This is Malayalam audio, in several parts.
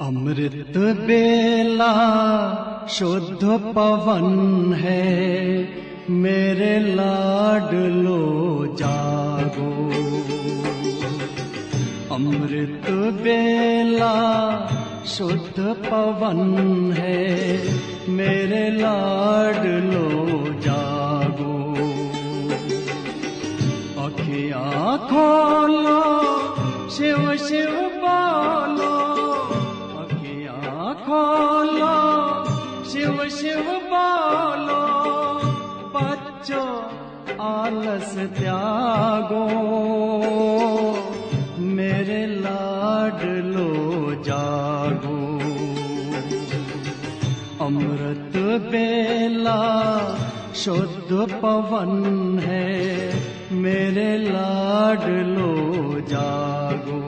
अमृत बेला शुद्ध पवन है, मेरे लाडलो जागो। अमृत बेला शुद्ध पवन है, मेरे लाडलो जागो। अखियाँ खोलो, शिव शिव बोलो, अखियाँ खोलो, शिव शिव बोलो। बच्चों आलस त्यागो, मेरे लाडलो जागो। अमृत बेला शुद्ध पवन है, मेरे लाडलो जागो।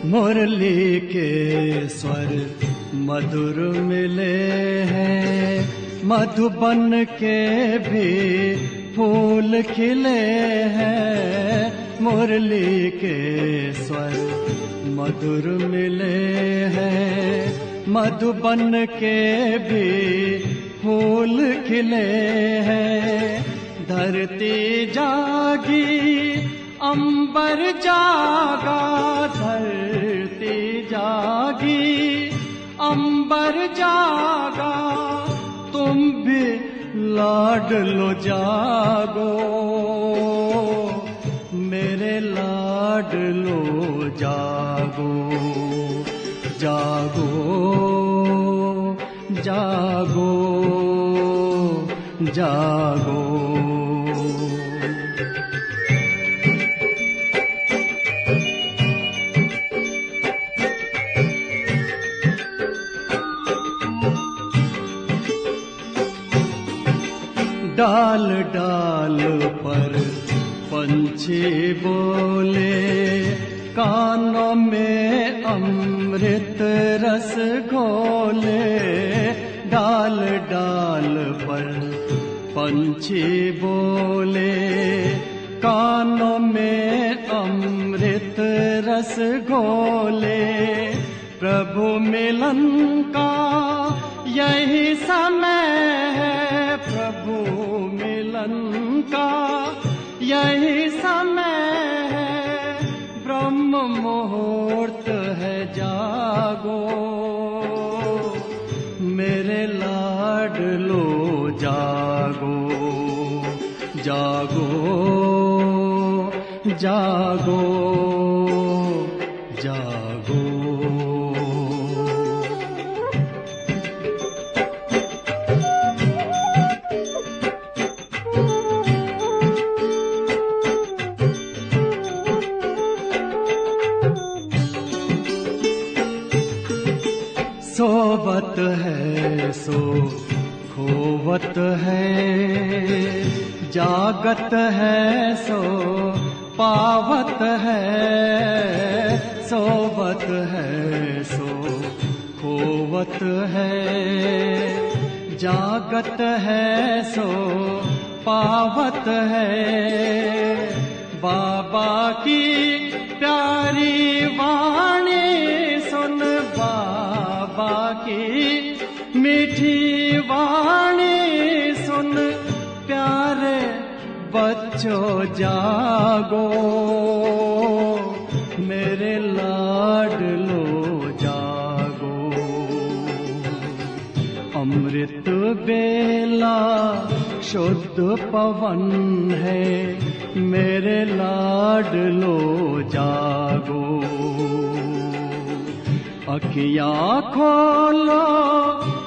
मुरली के स्वर मधुर मिले हैं, मधुबन के भी फूल खिले हैं। मुरली के स्वर मधुर मिले हैं, मधुबन के भी फूल खिले हैं। धरती जागी, अंबर जागा, धरती जागी, अंबर जागा। तुम भी लाडलो जागो, मेरे लाडलो जागो। जागो जागो जागो। डाल डाल पर पंछी बोले, कानों में अमृत रस घोले। डाल डाल पर पंछी बोले, कानों में अमृत रस घोले। प्रभु मिलन का यही समय है, प्रभु मिलन का यही समय है। ब्रह्म मुहूर्त है, जागो, मेरे लाडलो जागो। जागो जागो जागो। सोवत है सो खोवत है, जागत है सो पावत है। सोवत है सो खोवत है, जागत है सो पावत है। बाबा की प्यारी वाणी सुन, बाबा की मीठी वाणी सुन। प्यारे बच्चों जागो, मेरे लाडलो जागो। अमृत बेला शुद्ध पवन है, मेरे लाडलो जागो। अखियाँ खोलो,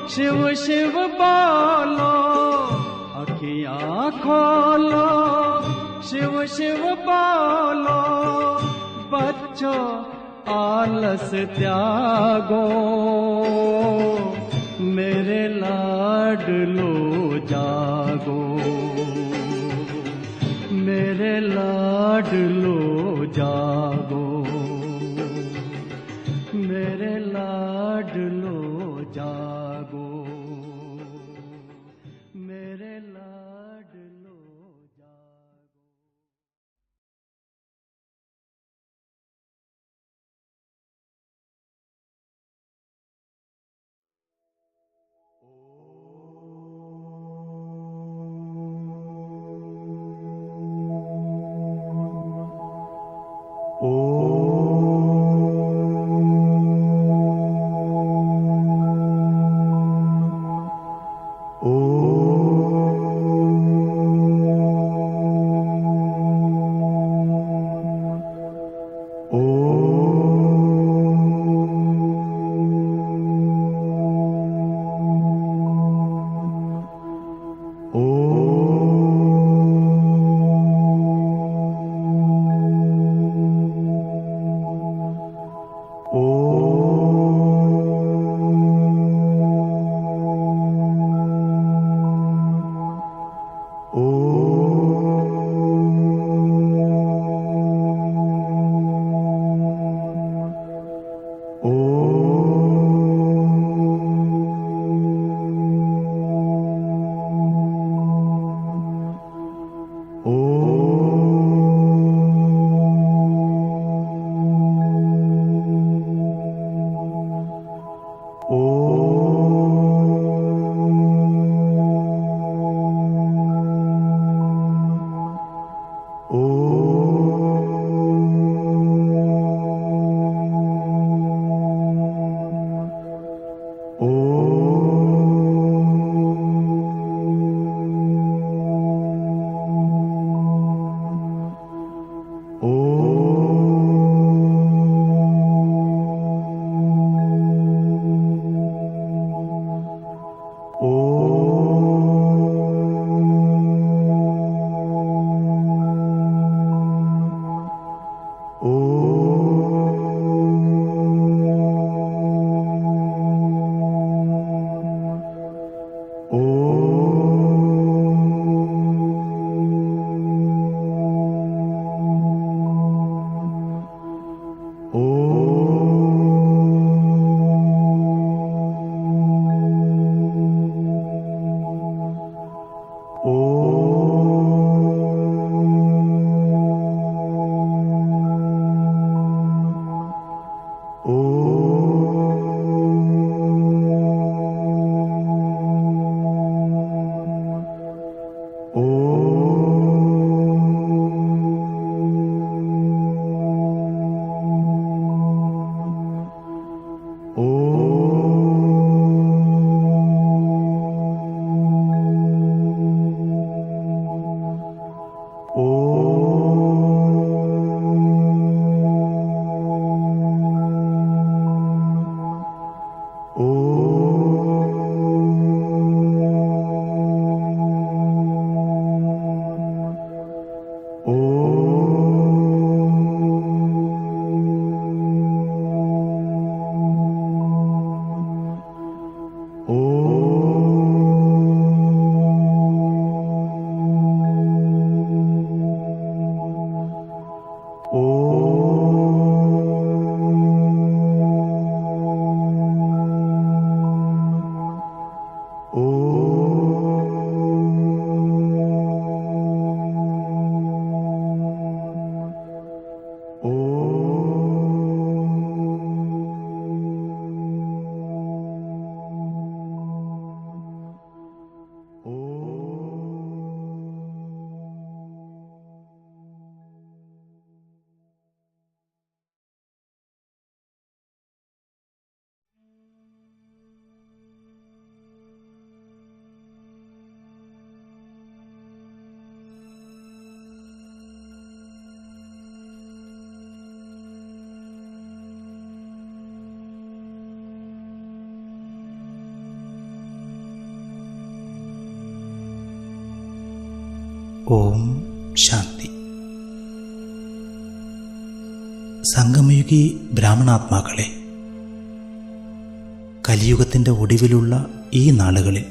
शिव शिव बोलो, अखियाँ खोलो, शिव शिव बोलो। बच्चों आलस त्यागो, मेरे लाडलो जागो। मेरे लाडलो जागो, मेरे लाडलो जागो, मेरे लाडलो जागो। ഓം ശാന്തി. സംഗമയുഗി ബ്രാഹ്മണാത്മാക്കളെ, കലിയുഗത്തിൻ്റെ ഒടുവിലുള്ള ഈ നാളുകളിൽ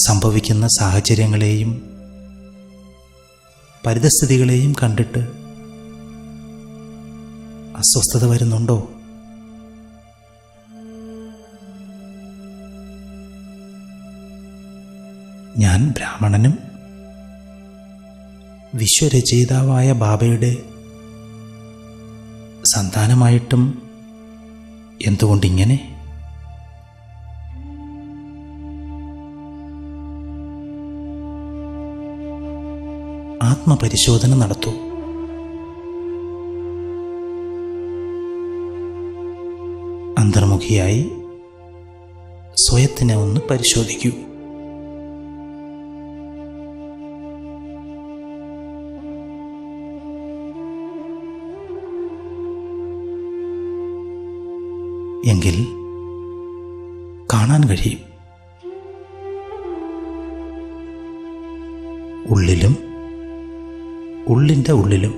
സംഭവിക്കുന്ന സാഹചര്യങ്ങളെയും പരിതസ്ഥിതികളെയും കണ്ടിട്ട് അസ്വസ്ഥത വരുന്നുണ്ടോ? ഞാൻ ബ്രാഹ്മണനും വിശ്വരചയിതാവായ ബാബയുടെ സന്താനമായിട്ടും എന്തുകൊണ്ടിങ്ങനെ? ആത്മപരിശോധന നടത്തൂ. അന്തർമുഖിയായി സ്വയത്തിനെ ഒന്ന് പരിശോധിക്കൂ. എങ്കിൽ കാണാൻ കഴിയും, ഉള്ളിലും ഉള്ളിൻ്റെ ഉള്ളിലും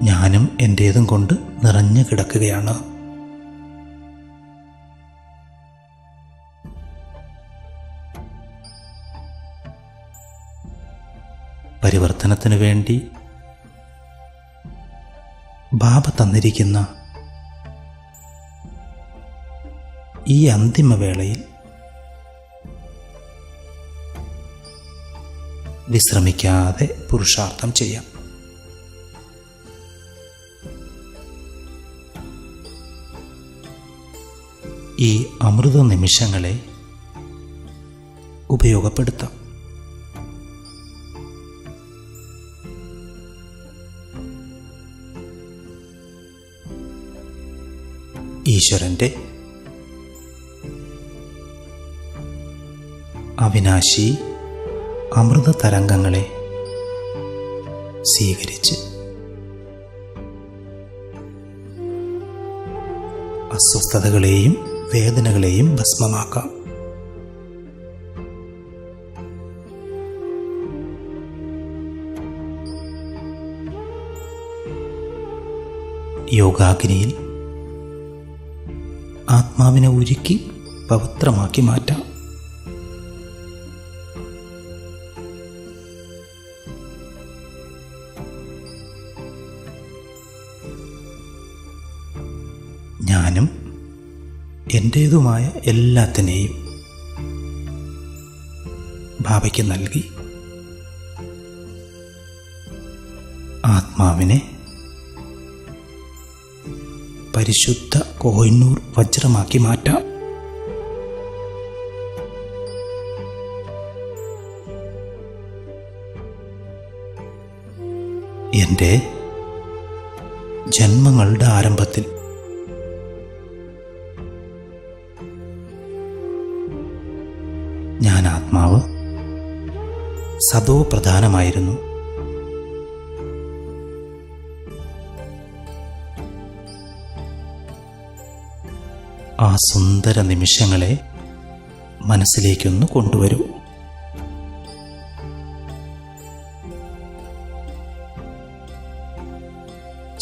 ഞാനും എൻ്റേതും കൊണ്ട് നിറഞ്ഞു കിടക്കുകയാണ്. പരിവർത്തനത്തിനു വേണ്ടി ബാബ തന്നിരിക്കുന്ന ഈ അന്തിമവേളയിൽ വിശ്രമിക്കാതെ പുരുഷാർത്ഥം ചെയ്യാം. ഈ അമൃത നിമിഷങ്ങളെ ഉപയോഗപ്പെടുത്താം. ഈശ്വരൻ്റെ അവിനാശി അമൃത തരംഗങ്ങളെ സ്വീകരിച്ച് അസ്വസ്ഥതകളെയും വേദനകളെയും ഭസ്മമാക്കാം. യോഗാഗ്നിയിൽ ആത്മാവിനെ ഉരുക്കി പവിത്രമാക്കി മാറ്റാം. ഞാനും എൻ്റേതുമായ എല്ലാത്തിനെയും ബാബയ്ക്ക് നൽകി ആത്മാവിനെ പരിശുദ്ധ കോഹിനൂർ വജ്രമാക്കി മാറ്റാം. എൻ്റെ ജന്മങ്ങളുടെ ആരംഭത്തിൽ ഞാൻ ആത്മാവ് സതോ പ്രധാനമായിരുന്നു. ആ സുന്ദര നിമിഷങ്ങളെ മനസ്സിലേക്കൊന്ന് കൊണ്ടുവരൂ.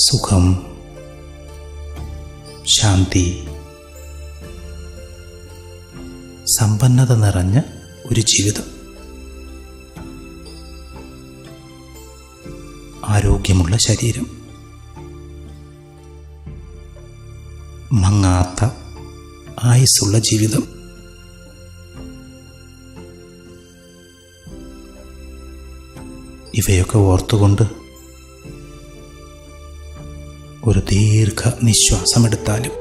സുഖം, ശാന്തി, സമ്പന്നത നിറഞ്ഞ ഒരു ജീവിതം, ആരോഗ്യമുള്ള ശരീരം, മങ്ങാത്ത ആയുസ്സുള്ള ജീവിതം, ഇവയൊക്കെ ഓർത്തുകൊണ്ട് ഒരു ദീർഘ നിശ്വാസമെടുത്താലും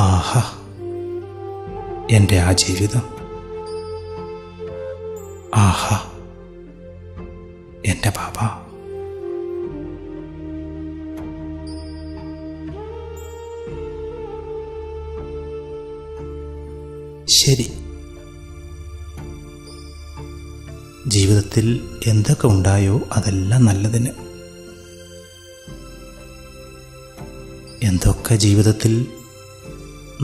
ആഹാ, എൻ്റെ ആ ജീവിതം, ആഹാ എൻ്റെ ബാബ. ശരി, ജീവിതത്തിൽ എന്തൊക്കെ ഉണ്ടായോ അതെല്ലാം നല്ലതിന്. എന്തൊക്കെ ജീവിതത്തിൽ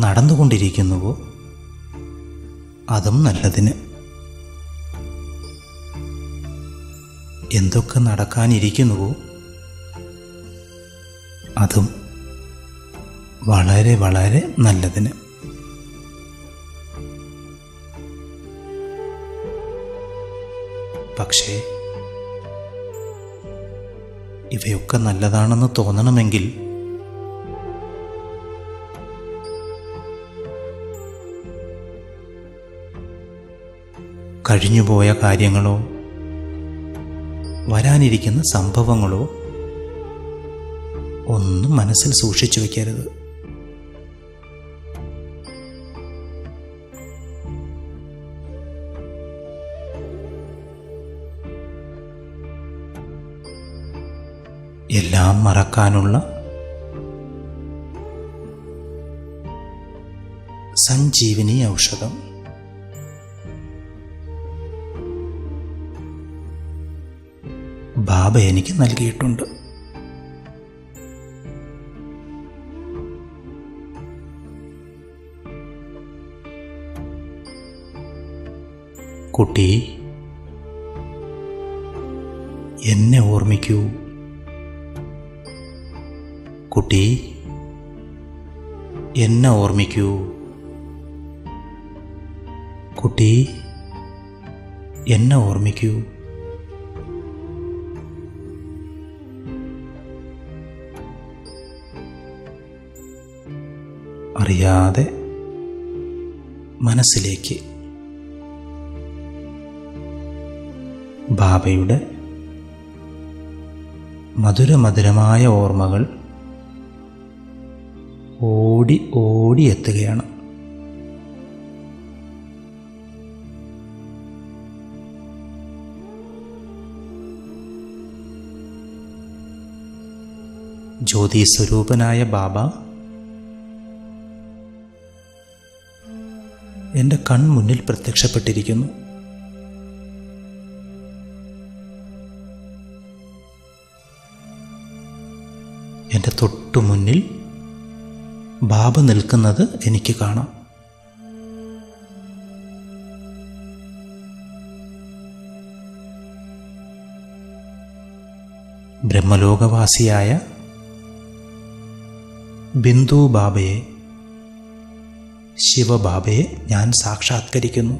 നടന്നുകൊണ്ടിരിക്കുന്നുവോ അതും നല്ലതിന്. എന്തൊക്കെ നടക്കാനിരിക്കുന്നുവോ അതും വളരെ വളരെ നല്ലതിന്. പക്ഷേ ഇവയൊക്കെ നല്ലതാണെന്ന് തോന്നണമെങ്കിൽ കഴിഞ്ഞുപോയ കാര്യങ്ങളോ വരാനിരിക്കുന്ന സംഭവങ്ങളോ ഒന്നും മനസ്സിൽ സൂക്ഷിച്ചു വയ്ക്കരുത്. എല്ലാം മറക്കാനുള്ള സഞ്ജീവനി ഔഷധം. ബാബ എനിക്ക് നൽകിയിട്ടുണ്ട്. കുട്ടി, എന്നെ ഓർമ്മിക്കൂ. കുട്ടി, എന്നെ ഓർമ്മിക്കൂ. കുട്ടി, എന്നെ ഓർമ്മിക്കൂ. അറിയാതെ മനസ്സിലേക്ക് ബാബയുടെ മധുരമധുരമായ ഓർമ്മകൾ ഓടി ഓടി എത്തുകയാണ്. ജ്യോതി സ്വരൂപനായ ബാബ എൻ്റെ കൺമുന്നിൽ പ്രത്യക്ഷപ്പെട്ടിരിക്കുന്നു. എൻ്റെ തൊട്ടു മുന്നിൽ ബാബ നിൽക്കുന്നത് എനിക്ക് കാണാം. ബ്രഹ്മലോകവാസിയായ ബിന്ദു ബാബയെ, ശിവബാബയെ ഞാൻ സാക്ഷാത്കരിക്കുന്നു.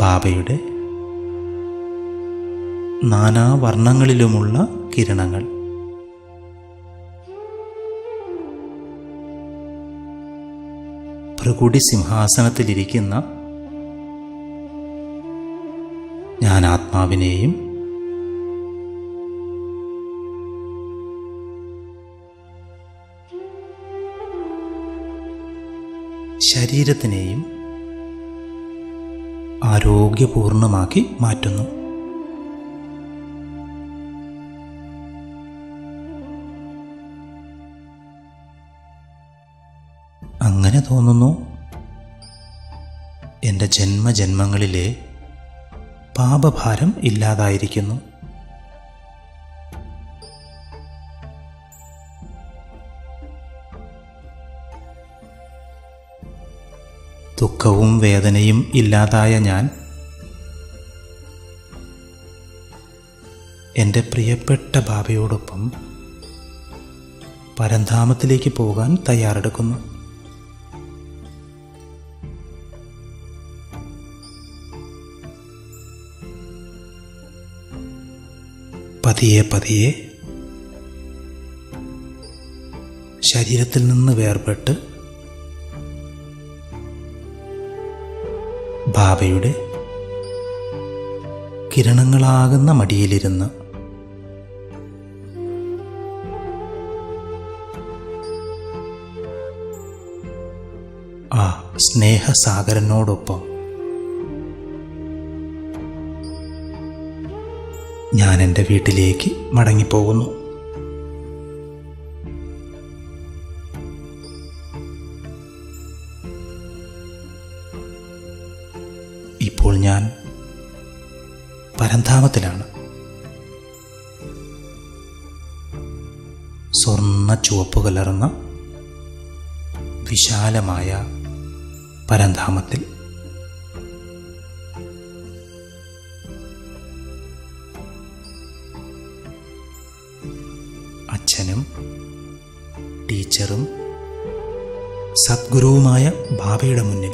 ബാബയുടെ നാനാവർണ്ണങ്ങളിലുമുള്ള കിരണങ്ങൾ ഭൃഗുടി സിംഹാസനത്തിലിരിക്കുന്ന ഞാൻ ആത്മാവിനെയും ശരീരത്തിനെയും ആരോഗ്യപൂർണമാക്കി മാറ്റുന്നു. അങ്ങനെ തോന്നുന്നു എൻ്റെ ജന്മജന്മങ്ങളിലെ പാപഭാരം ഇല്ലാതായിരിക്കുന്നു. ദുഃഖവും വേദനയും ഇല്ലാതായ ഞാൻ എൻ്റെ പ്രിയപ്പെട്ട ബാബയോടൊപ്പം പരംധാമത്തിലേക്ക് പോകാൻ തയ്യാറെടുക്കുന്നു. പതിയെ പതിയെ ശരീരത്തിൽ നിന്ന് വേർപെട്ട് ബാബയുടെ കിരണങ്ങളാകുന്ന മടിയിലിരുന്ന് ആ സ്നേഹസാഗരനോടൊപ്പം ഞാൻ എൻ്റെ വീട്ടിലേക്ക് മടങ്ങിപ്പോകുന്നു. ഇപ്പോൾ ഞാൻ പരംധാമത്തിലാണ്. സ്വർണ്ണ ചുവപ്പ് കലർന്ന വിശാലമായ പരംധാമത്തിൽ. അച്ഛനും ടീച്ചറും സദ്ഗുരുവുമായ ബാബയുടെ മുന്നിൽ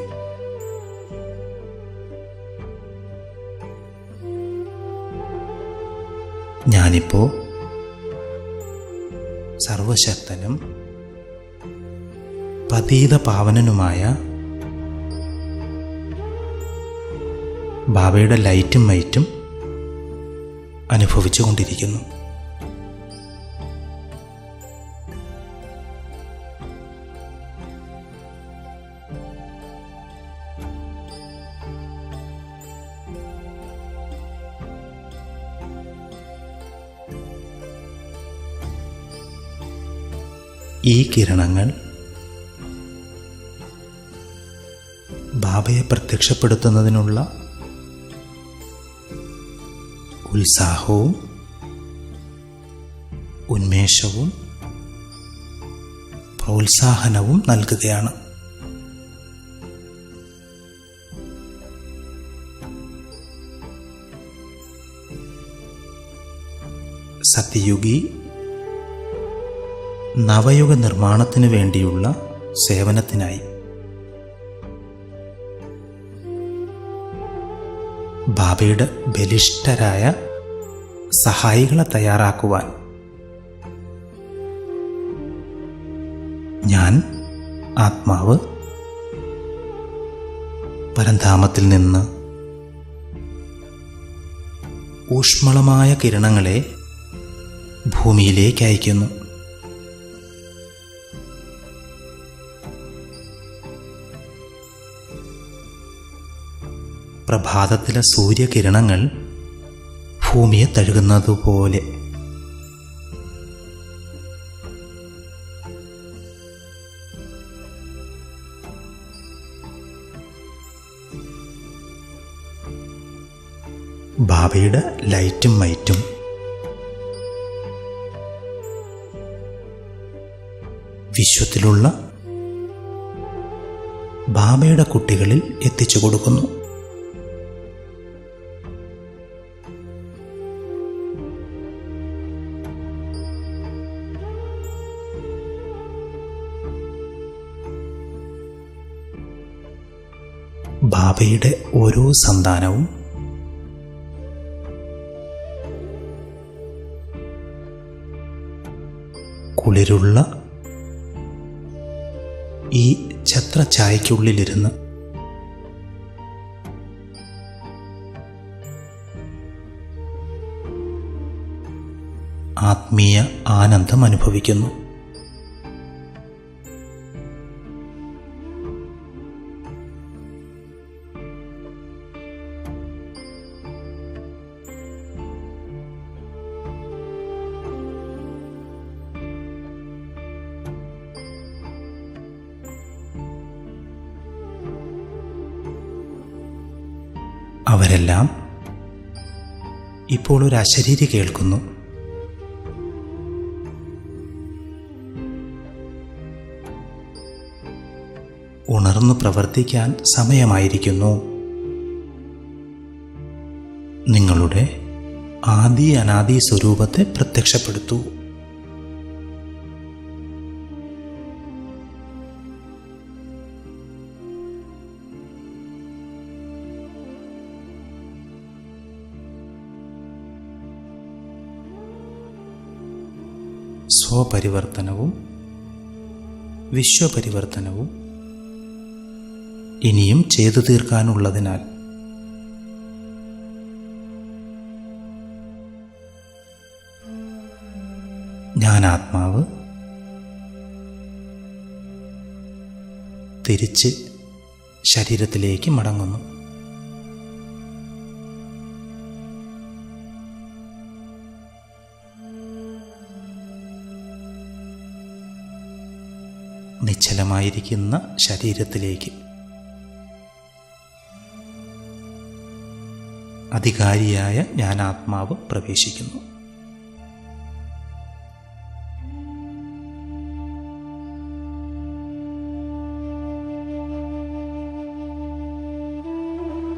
ഞാനിപ്പോൾ സർവശക്തനും പതീത പാവനനുമായ ബാബയുടെ ലൈറ്റും മൈറ്റും അനുഭവിച്ചു കൊണ്ടിരിക്കുന്നു. ഈ കിരണങ്ങൾ ബാബയെ പ്രത്യക്ഷപ്പെടുത്തുന്നതിനുള്ള ഉത്സാഹവും ഉന്മേഷവും പ്രോത്സാഹനവും നൽകുകയാണ്. സത്യയുഗി നവയുഗ നിർമ്മാണത്തിനു വേണ്ടിയുള്ള സേവനത്തിനായി ബാബയുടെ ബലിഷ്ഠരായ സഹായികളെ തയ്യാറാക്കുവാൻ ഞാൻ ആത്മാവ് പരംധാമത്തിൽ നിന്ന് ഊഷ്മളമായ കിരണങ്ങളെ ഭൂമിയിലേക്ക് അയക്കുന്നു. പ്രഭാതത്തിലെ സൂര്യകിരണങ്ങൾ ഭൂമിയെ തഴുകുന്നതുപോലെ ബാബയുടെ ലൈറ്റും മൈറ്റും വിശ്വത്തിലുള്ള ബാബയുടെ കുട്ടികളിൽ എത്തിച്ചു കൊടുക്കുന്നു. ബാബയുടെ ഓരോ സന്താനവും കുളിരുള്ള ഈ ഛത്രഛായയ്ക്കുള്ളിലിരുന്ന് ആത്മീയ ആനന്ദം അനുഭവിക്കുന്നു. അവരെല്ലാം ഇപ്പോൾ ഒരു അശരീരി കേൾക്കുന്നു. ഉണർന്നു പ്രവർത്തിക്കാൻ സമയമായിരിക്കുന്നു. നിങ്ങളുടെ ആദി അനാദി സ്വരൂപത്തെ പ്രത്യക്ഷപ്പെടുത്തൂ. സ്വപരിവർത്തനവും വിശ്വപരിവർത്തനവും ഇനിയും ചെയ്തു തീർക്കാനുള്ളതിനാൽ ഞാൻ ആത്മാവ് തിരിച്ച് ശരീരത്തിലേക്ക് മടങ്ങുന്നു. നിശ്ചലമായിരിക്കുന്ന ശരീരത്തിലേക്ക് അധികാരിയായ ഞാൻ ആത്മാവ് പ്രവേശിക്കുന്നു.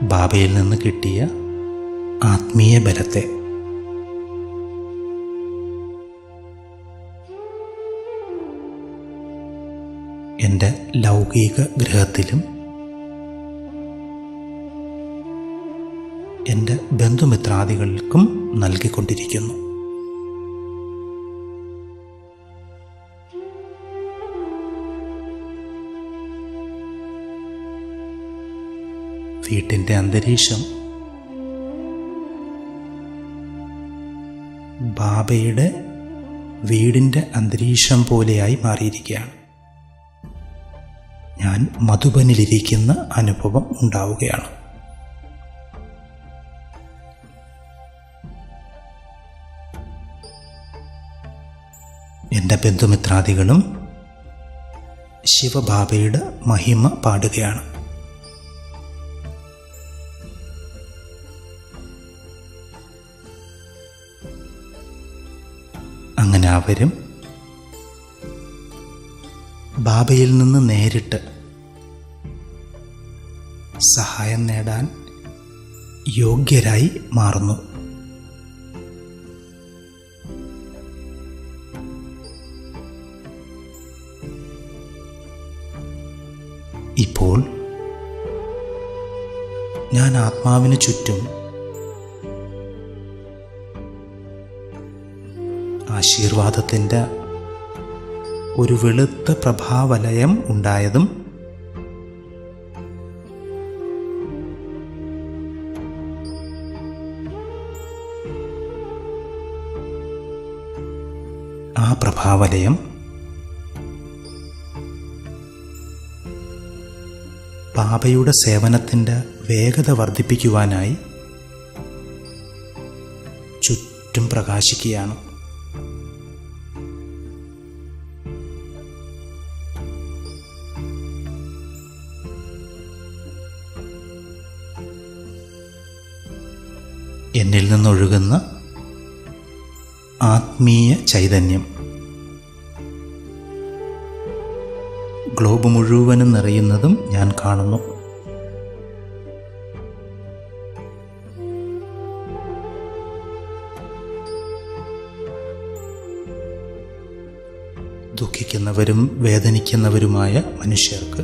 ബാബയിൽ നിന്ന് കിട്ടിയ ആത്മീയ ബലത്തെ എൻ്റെ ലൗകിക ഗൃഹത്തിലും എൻ്റെ ബന്ധുമിത്രാദികൾക്കും നൽകിക്കൊണ്ടിരിക്കുന്നു. വീട്ടിൻ്റെ അന്തരീക്ഷം ബാബയുടെ വീടിൻ്റെ അന്തരീക്ഷം പോലെയായി മാറിയിരിക്കുകയാണ്. ഞാൻ മധുബനിലിരിക്കുന്ന അനുഭവം ഉണ്ടാവുകയാണ്. എൻ്റെ ബന്ധുമിത്രാദികളും ശിവബാബയുടെ മഹിമ പാടുകയാണ്. അങ്ങനെ അവരും ബാബയിൽ നിന്ന് നേരിട്ട് സഹായം നേടാൻ യോഗ്യരായി മാറുന്നു. ഇപ്പോൾ ഞാൻ ആത്മാവിന് ചുറ്റും ആശീർവാദത്തിൻ്റെ ഒരു വെളുത്ത പ്രഭാവലയം ഉണ്ടായതും ആ പ്രഭാവലയം ബാബയുടെ സേവനത്തിൻ്റെ വേഗത വർദ്ധിപ്പിക്കുവാനായി ചുറ്റും പ്രകാശിക്കുകയാണ്. എന്നിൽ നിന്നൊഴുകുന്ന ആത്മീയ ചൈതന്യം ഗ്ലോബ് മുഴുവനും നിറയുന്നതും ഞാൻ കാണുന്നു. ദുഃഖിക്കുന്നവരും വേദനിക്കുന്നവരുമായ മനുഷ്യർക്ക്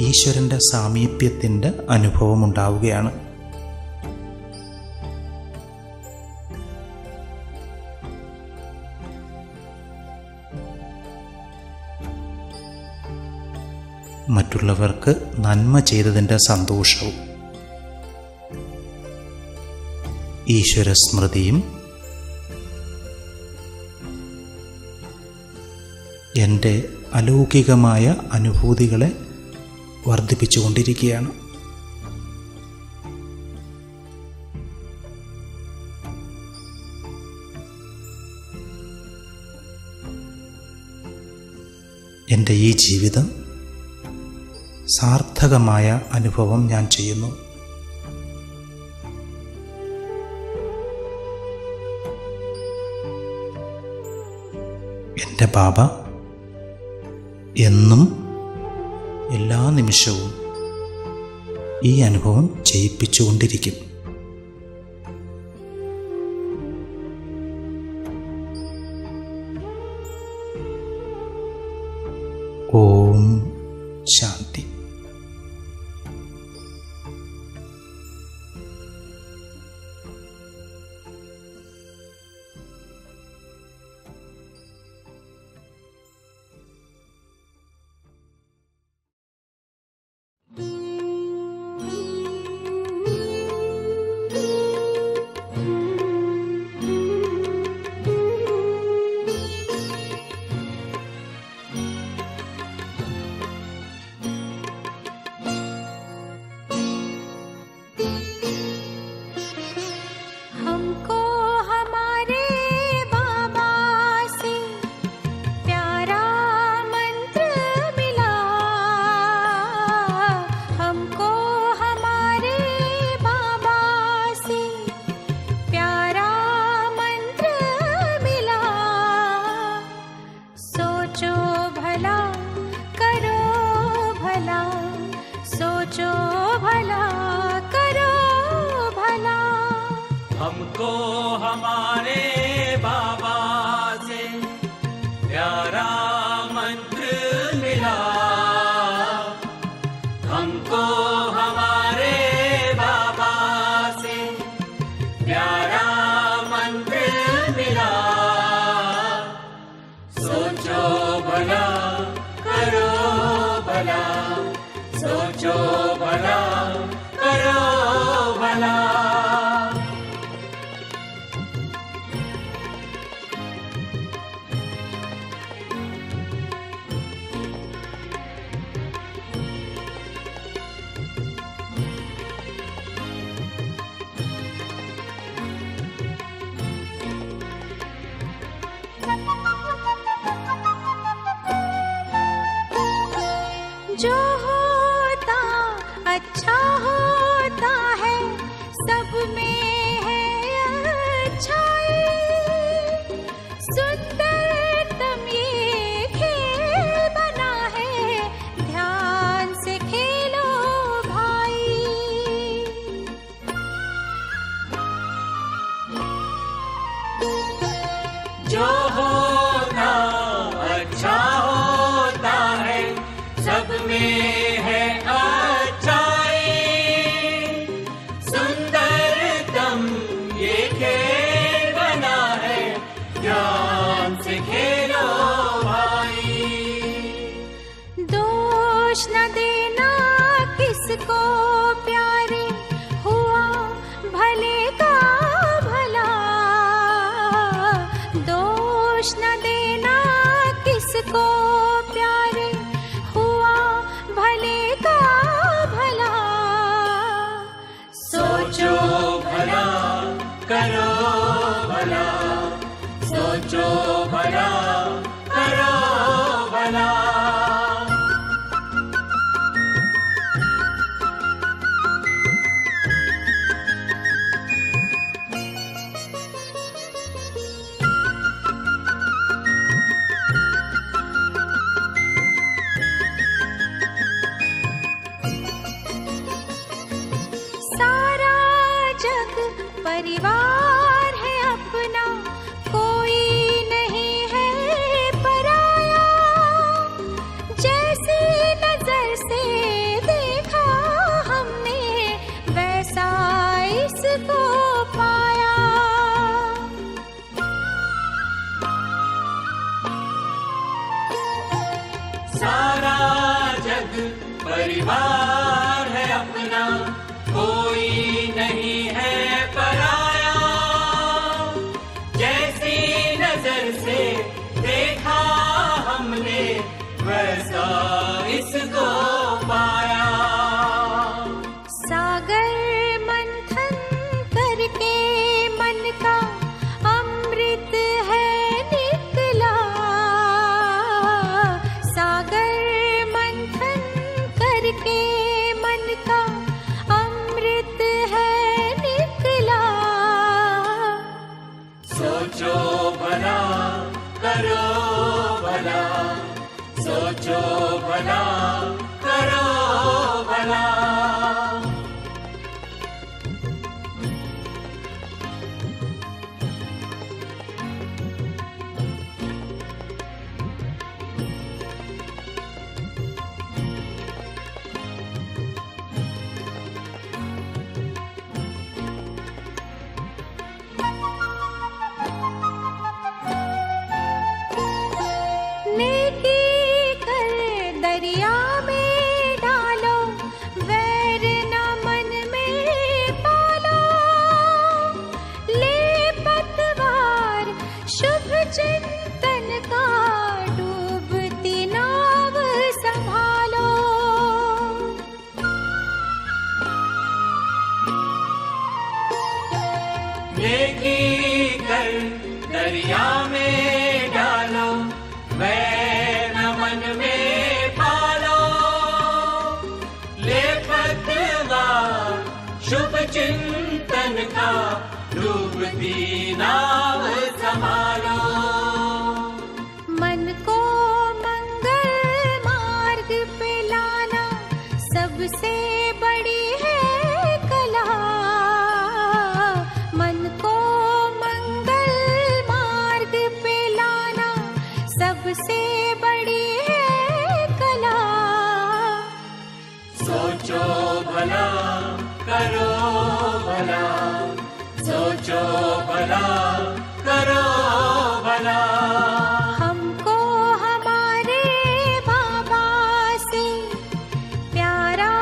ഈശ്വരൻ്റെ സാമീപ്യത്തിൻ്റെ അനുഭവം ഉണ്ടാവുകയാണ്. മറ്റുള്ളവർക്ക് നന്മ ചെയ്തതിൻ്റെ സന്തോഷവും ഈശ്വരസ്മൃതിയും എൻ്റെ അലൗകികമായ അനുഭൂതികളെ വർദ്ധിപ്പിച്ചുകൊണ്ടിരിക്കുകയാണ്. എൻ്റെ ഈ ജീവിതം സാർത്ഥകമായ അനുഭവം ഞാൻ ചെയ്യുന്നു. എൻ്റെ ബാബ എന്നും എല്ലാ നിമിഷവും ഈ അനുഭവം ചെയ്യിപ്പിച്ചുകൊണ്ടിരിക്കും. ഓം ശാന്തി. सोचो भला करो भला। जो होता अच्छा होता है, सब में है अच्छाई। सुंदरतम ये खेल बना है, ध्यान से खेलो भाई। जो होता अच्छा होता है, सब में है अच्छाई। सुंदरतम ये खेल बना है, ध्यान से खेलो भाई। दोष न देना किसको प्यारे, हुआ भले का भला। दोष न देना किसको प्यारे, हुआ भले का भला। सोचो भला करो भला, सोचो भला करो भला। सारा जग परिवार है अपना, कोई नहीं है पराया। जैसी नजर से देखा हमने, वैसा इसको पाया। सारा जग परिवार है अपना, कोई नहीं है पराया। जैसी नजर से देखा हमने, वैसा इसको पाया। सागर मंथन करके मन का अमृत है निकला। सागर मंथन करके मन का अमृत है निकला। सोचो भला करो भला, सोचो भला करो भला। नेकी कर दरिया में डालो, वैर न मन में पालो। ले पतवार शुभ चिंतन का, डूबती नाव संभालो। नेकी कर दरिया में डालो, वैर न मन में पालो। ले पतवार शुभ चिंतन का, डूबती नाव संभालो। मन को मंगल मार्ग पे लाना, सबसे बड़ी है कला। मन को मंगल मार्ग पे लाना, सबसे बड़ी है कला। सोचो भला करो भला, सोचो भला करो भला। हमको हमारे बाबा से प्यारा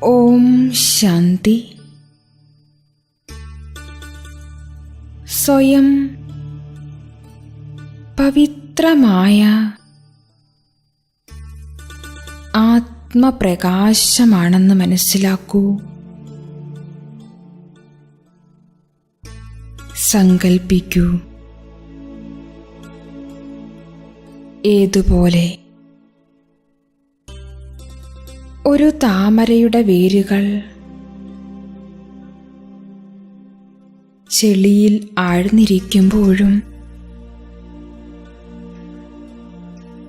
ഓം ശാന്തി. സ്വയം പവിത്രമായ ആത്മപ്രകാശമാണെന്ന് മനസ്സിലാക്കൂ. സങ്കൽപ്പിക്കൂ, ഏതുപോലെ ഒരു താമരയുടെ വേരുകൾ ചെളിയിൽ ആഴ്ന്നിരിക്കുമ്പോഴും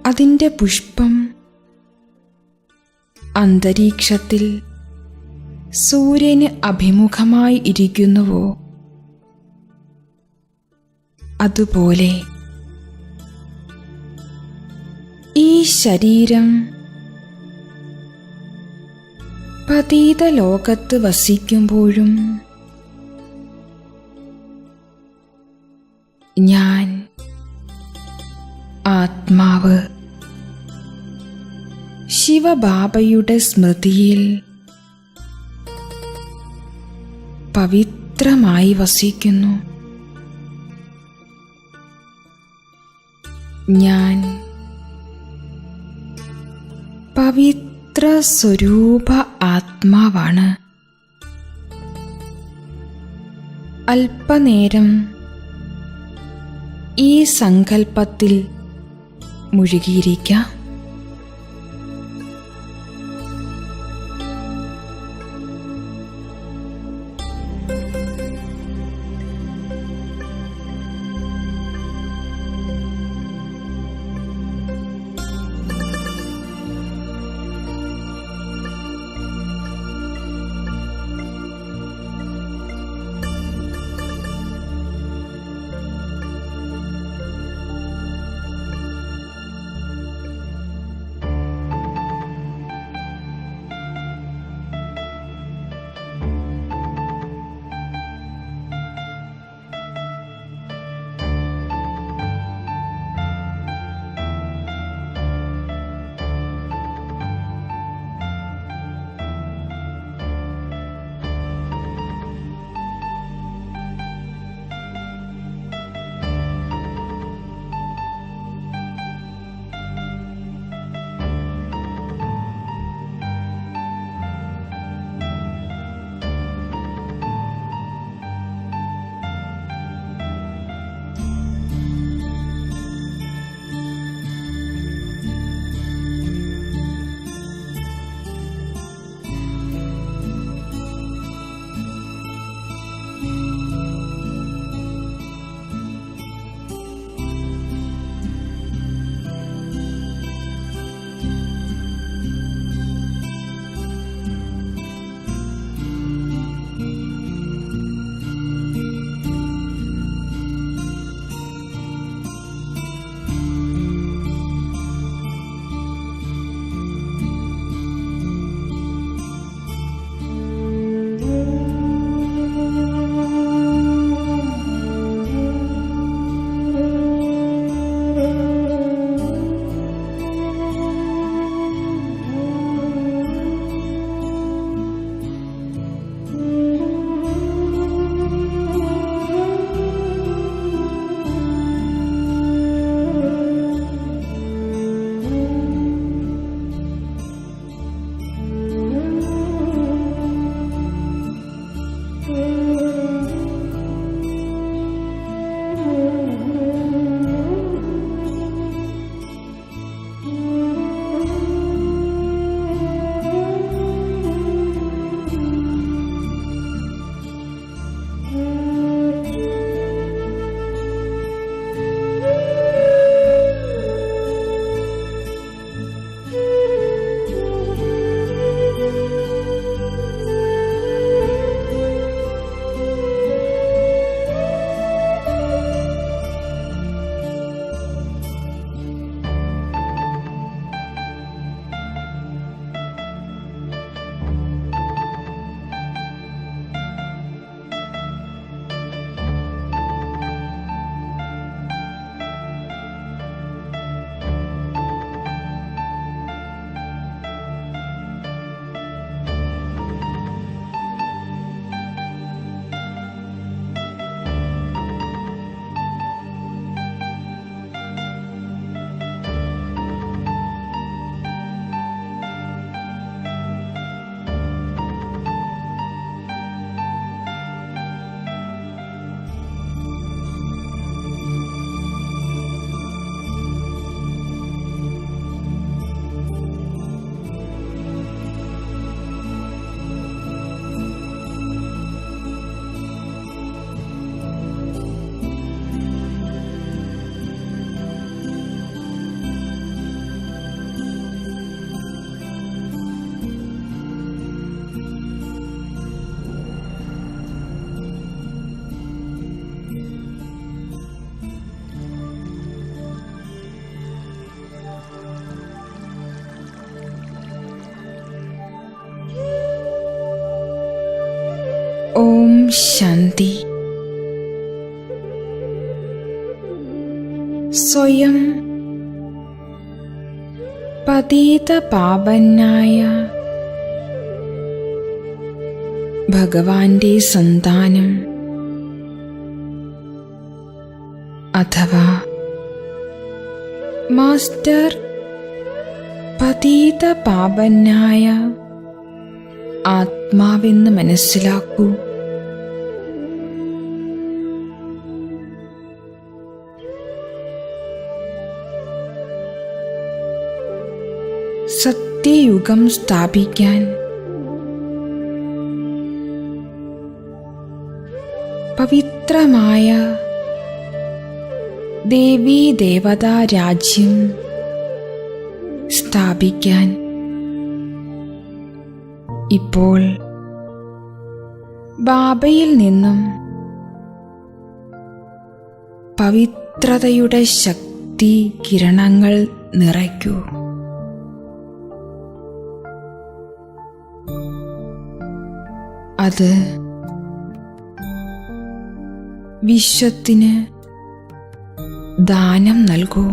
അതിൻ്റെ പുഷ്പം അന്തരീക്ഷത്തിൽ സൂര്യന് അഭിമുഖമായി ഇരിക്കുന്നുവോ, അതുപോലെ ഈ ശരീരം പതീത ലോകത്ത് വസിക്കുമ്പോഴും ഞാൻ ആത്മാവ് ശിവബാബയുടെ സ്മൃതിയിൽ പവിത്രമായി വസിക്കുന്നു. ഞാൻ പവിത്ര സ്വരൂപ ആത്മാവാണ്. അല്പനേരം ഈ സങ്കൽപ്പത്തിൽ മുഴുകിയിരിക്കാം. ഓം ശാന്തി. സ്വയം പതീത പാവനായ ഭഗവാന്റെ സന്താനം അഥവാ മാസ്റ്റർ പതീത പാവനായ ആത്മാവെന്ന് മനസ്സിലാക്കൂ. സത്യയുഗം സ്ഥാപിക്കാൻ പവിത്രമായ ദേവീ ദേവതാ രാജ്യം സ്ഥാപിക്കാൻ ഇപ്പോൾ ബാബയിൽ നിന്നും പവിത്രതയുടെ ശക്തി കിരണങ്ങൾ നിറയ്ക്കൂ. അത് വിശ്വത്തിന് ദാനം നൽകൂ.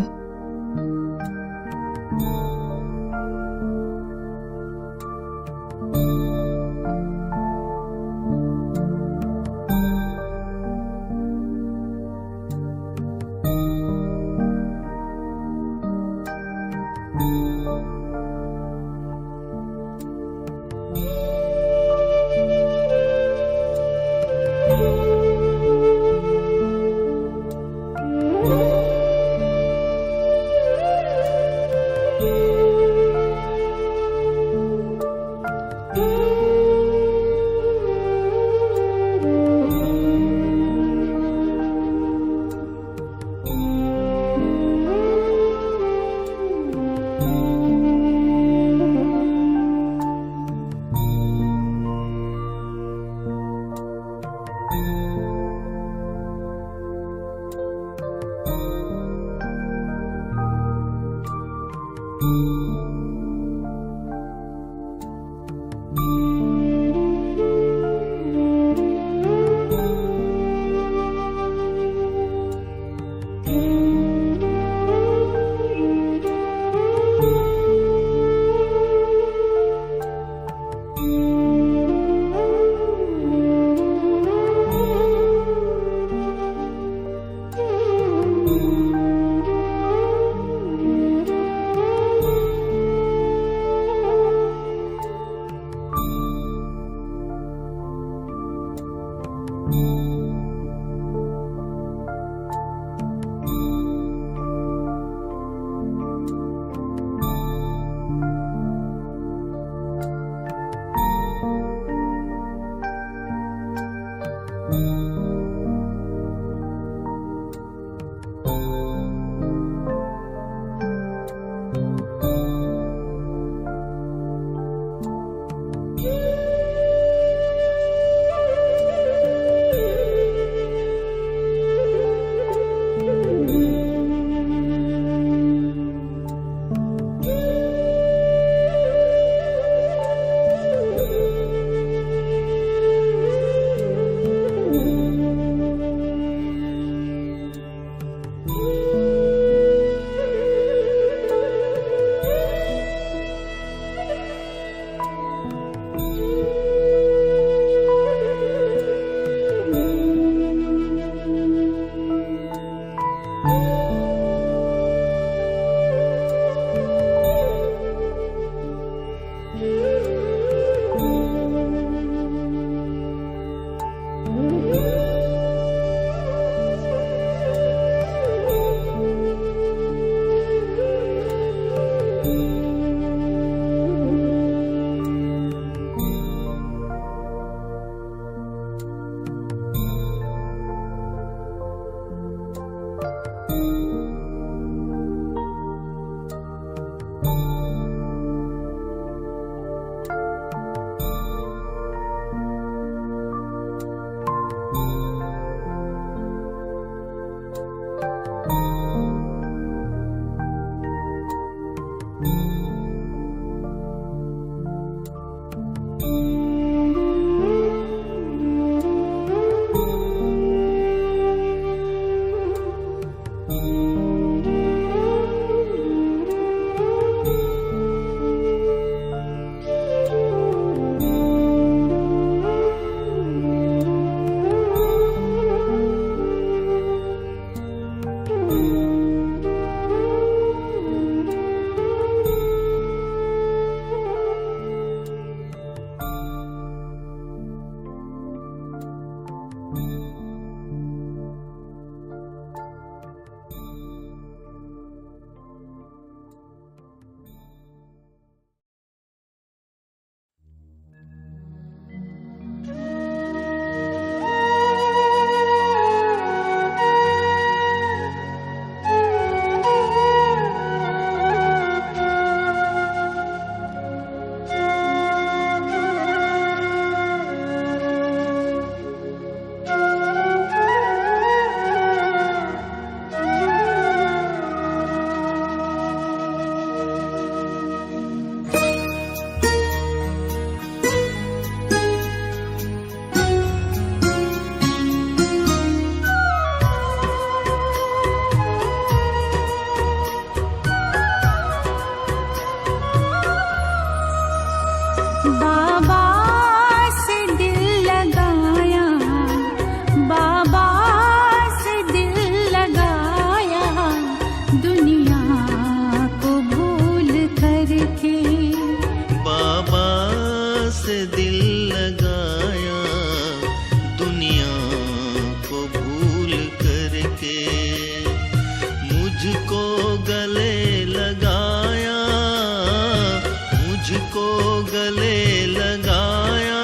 मुझको गले लगाया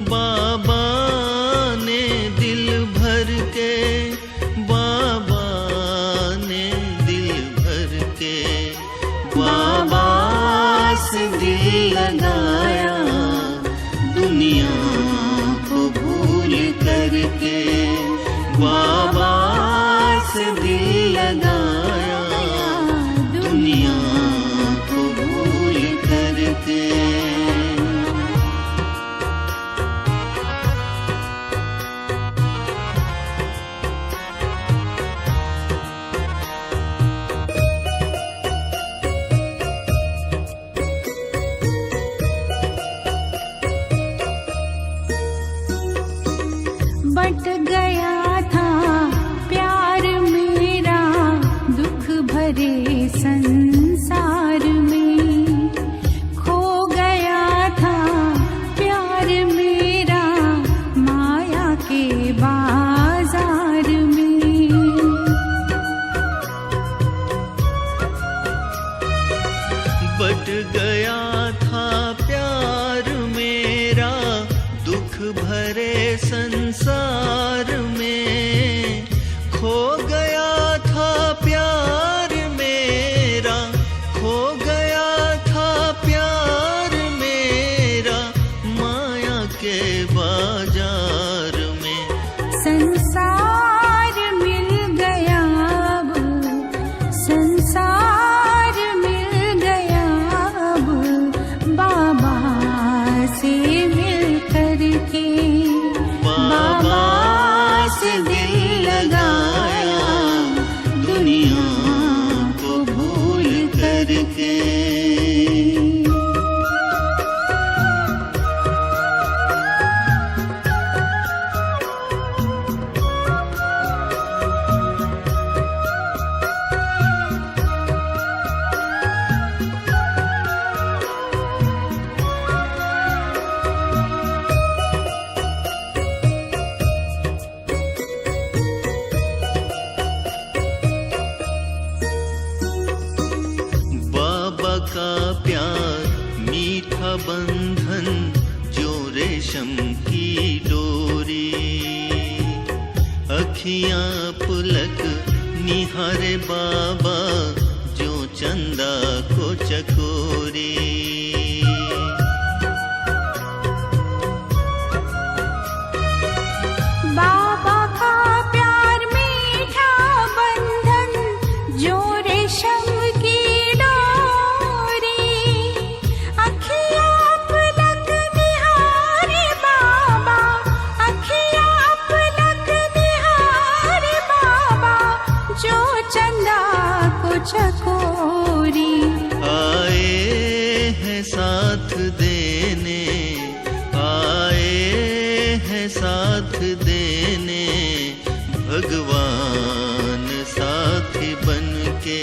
बाबा ने दिल भर के, बाबा ने दिल भर के, बाबा से दिल लगाया दुनिया को भूल करके, बाबा से दिल लगाया दुनिया को भूल करके। बट गया था प्यार मेरा दुख भरे संसार में, खो गया था प्यार मेरा माया के बाजार में। बट गया था प्यार मेरा दुख भरे संसार में, खो गया था प्यार मेरा, खो गया था प्यार मेरा माया के बाजार में। संसार मिल गया अब, संसार मिल गया अब बाबा से मिल करके, बाबा से दिल लगाया दुनिया को भूल करके। बाबा का प्यार मीठा बंधन जो रेशम की डोरी, अखियां पुलक निहारे बाबा जो चंदा को चकोरी। बाबा का प्यार मीठा बंधन जो रेशम की डोरी, अखियां पलक निहारे बाबा, अखियां पलक निहारे बाबा जो चंदा को चकोरी। आए हैं साथ देने, आए हैं साथ देने, भगवान साथी बन के,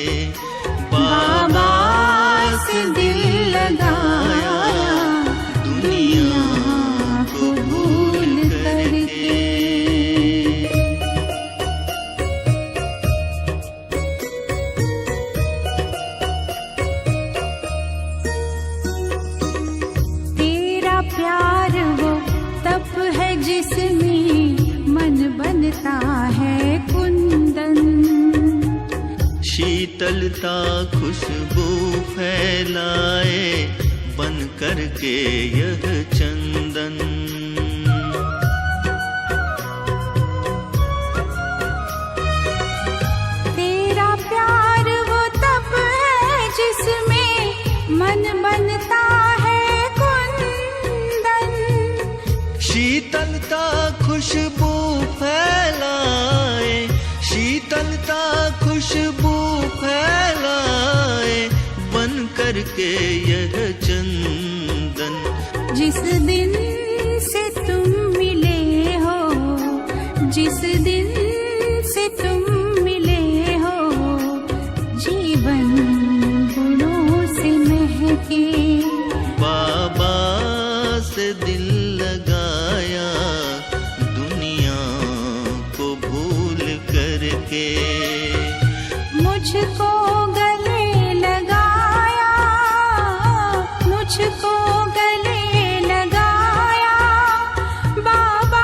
बाबा से दिल लगाया दुनिया को भूल करके। तेरा प्यार वो तप है जिसमें मन बनता है कुंदन, शीतलता खुशबू फैलाए बन करके यह चंदन। तेरा प्यार वो तप है जिसमें मन बनता है कुंदन, शीतलता खुशबू फैलाए, शीतलता खुशबू फैलाए बन करके यह चंदन। जिस दिन से तुम मिले हो, जिस दिन से तुम मिले हो, जीवन गुणों से महके, बाबा से दिल लगाया दुनिया को भूल करके, मुझको गले लगाया, मुझ मुझको गले लगाया बाबा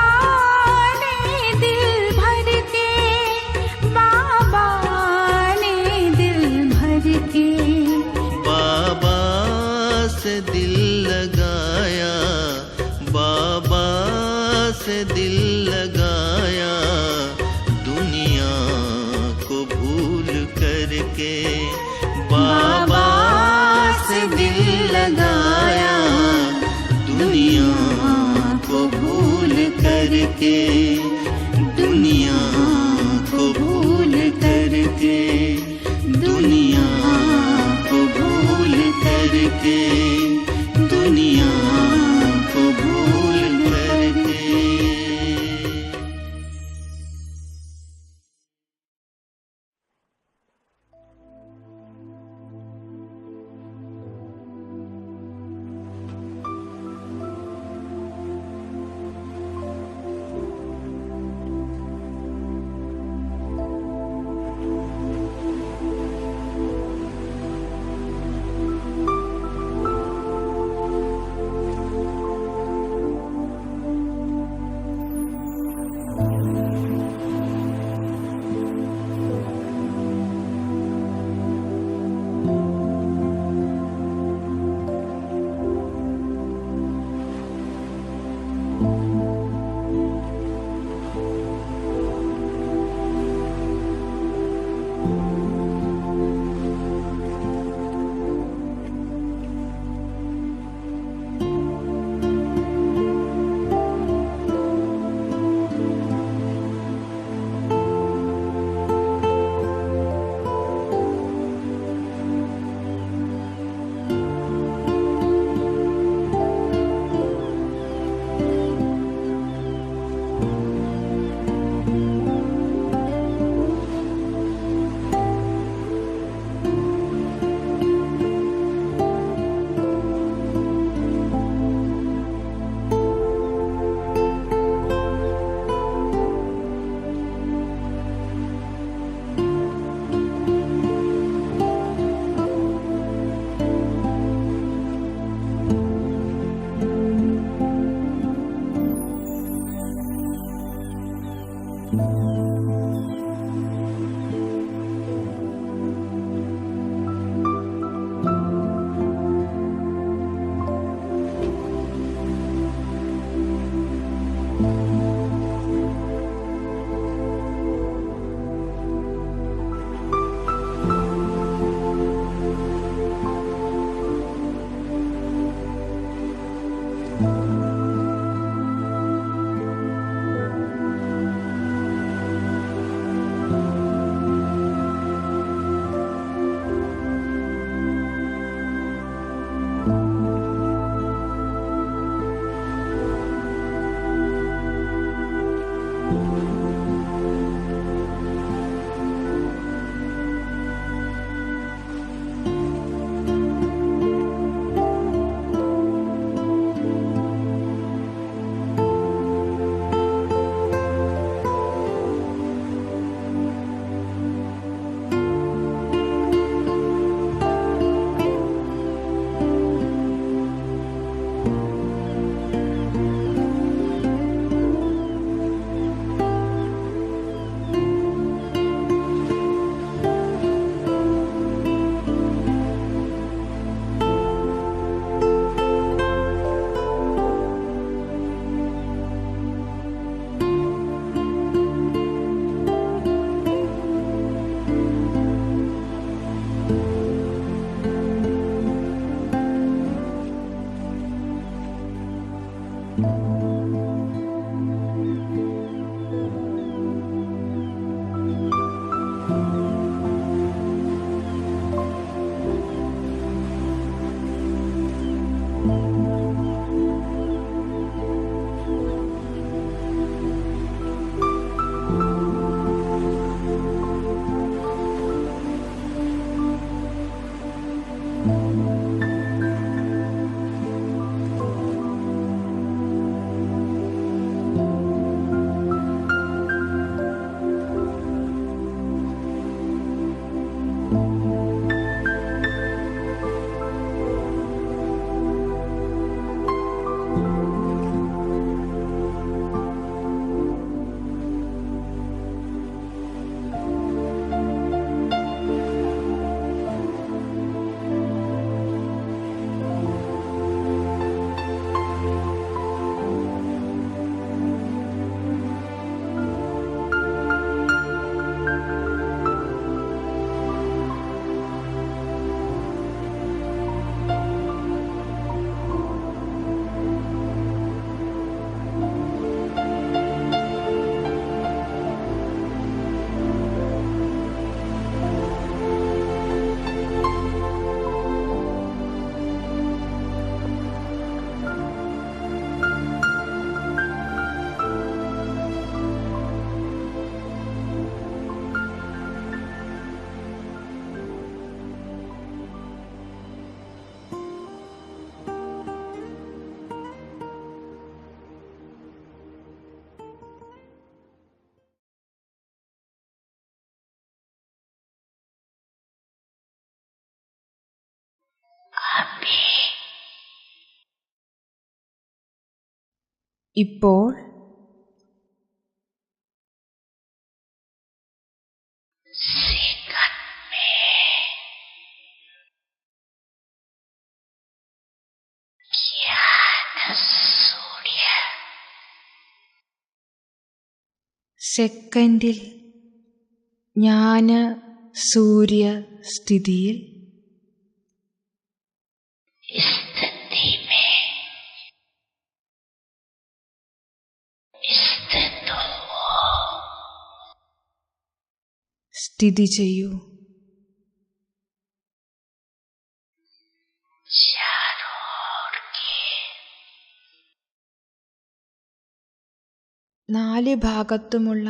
ने दिल भर के, बाबा ने दिल भर के। बाबा से दिल लगाया, बाबा से दिल लगाया, दुनिया को भूल करके। बाबा से दिल लगाया, दुनिया को भूल करके, दुनिया को भूल करके, दुनिया को भूल करके, दुनिया को भूल करके। ഇപ്പോൾ സെക്കൻഡിൽ ജ്ഞാന സൂര്യ സ്ഥിതിയിൽ സ്ഥിതി ചെയ്യൂ. നാല് ഭാഗത്തുമുള്ള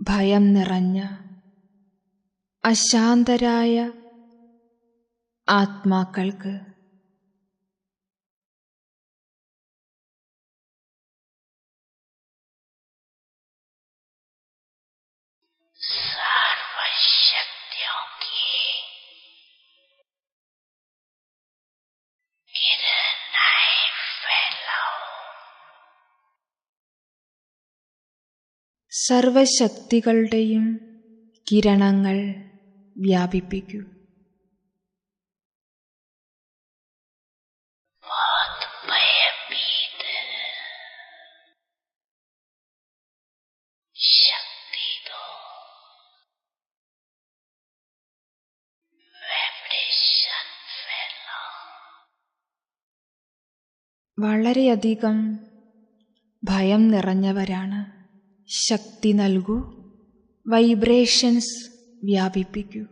ഭയം നിറഞ്ഞ അശാന്തരായ ആത്മാക്കൾക്ക് സർവശക്തികളുടെയും കിരണങ്ങൾ വ്യാപിപ്പിക്കൂ. വളരെയധികം ഭയം നിറഞ്ഞവരാണ്. ശക്തി നൽകൂ. വൈബ്രേഷൻസ് വ്യാപിപ്പിക്കൂ.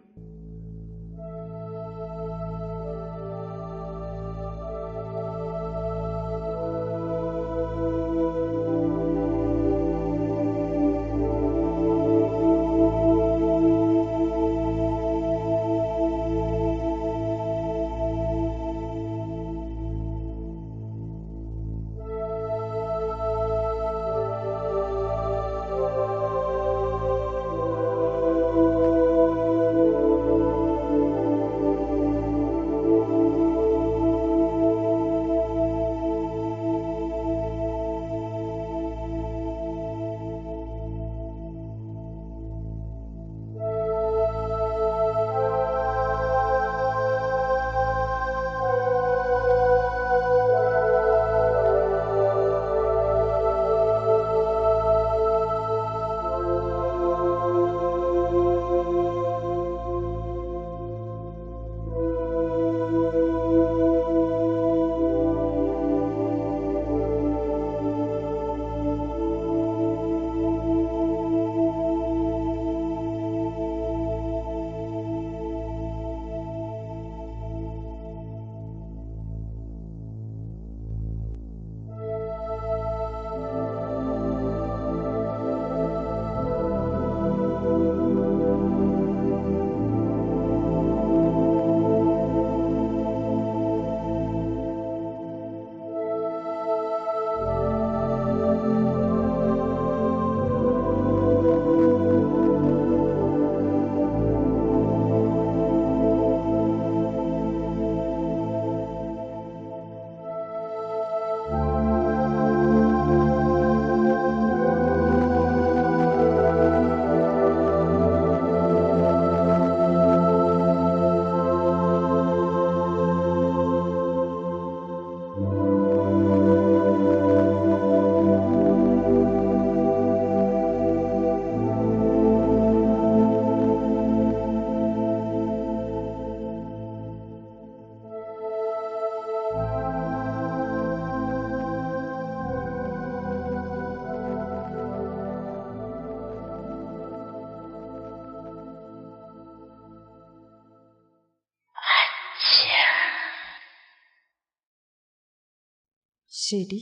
ശരി.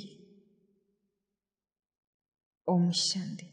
ഓം ശാന്തി.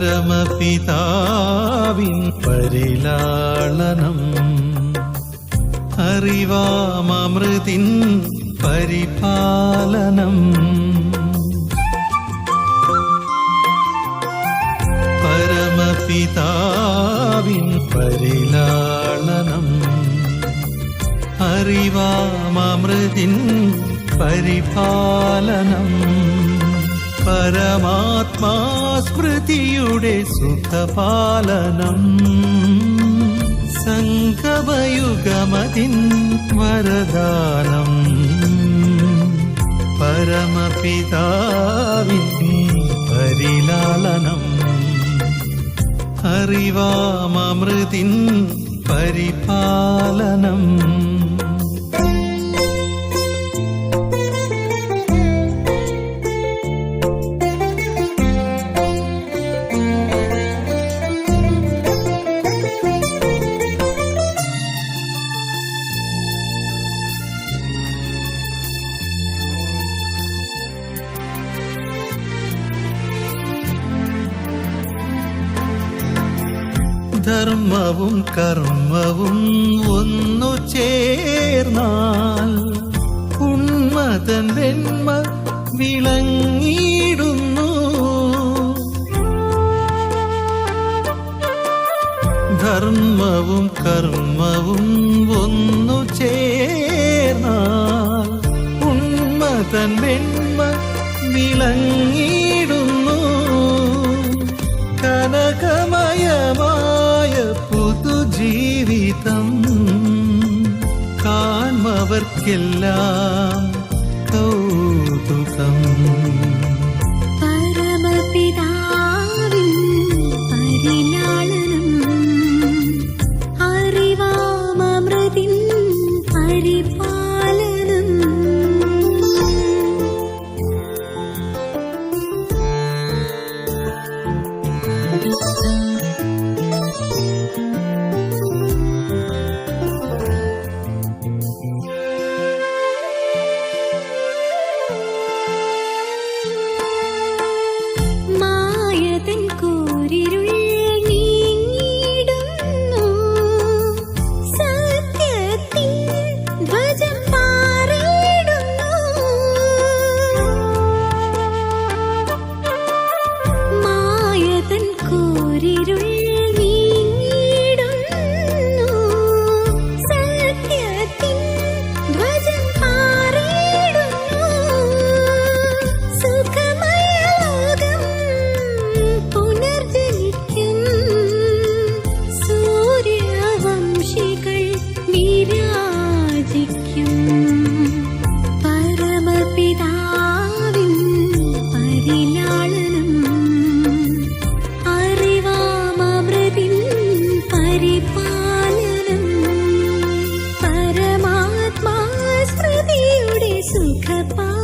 പരമപിതാവിൻ പരിലാളനം അറിവാമൃതിൻ പരിപാലനം പരമപിതാവിൻ പരിലാളനം അറിവാമൃതിൻ പരിപാലനം പരമാത്മാസ്മൃതിയുടെ സുഖപാലനം സംഗമയുഗമതിൻ വരദാനം പരമപിതാവിൻ പരിലാളനം അറിവാമൃതിൻ പരിപാലനം ധർമ്മവും കർമ്മവും ഒന്നു ചേർന്നാൽ ഉന്മതൻ വെണ്മ വിളങ്ങിടുന്നു ധർമ്മവും കർമ്മവും ഒന്നു ചേർന്നാൽ ഉന്മതൻ വെണ്മ വിളങ്ങിടുന്നു കനകമയമായ പുതുജീവിതം കാൺമവർക്കെല്ലാം കൗതുകം പരമപിതാവിൻ പരിലാളനം അറിവാമൃതിൻ പരിപാലനം മായതൻ കൂരിരുൾ നീങ്ങിടുന്നു സത്യത്തിൻ ധ്വജം പാറിയിടുന്നു മായതൻ കൂരിരുൾ നീങ്ങിടുന്നു സത്യത്തിൻ ധ്വജം പാറിയിടുന്നു സുഖമയ ലോകം പുനർജനിക്കും സൂര്യവംശികൾ വിരാജിക്കും പരമപിതാവിൻ പരിലാളനം അറിവാമൃതിൻ പരിപാലനം പരമാത്മാ സ്മൃതിയുടെ സുഖപാലനം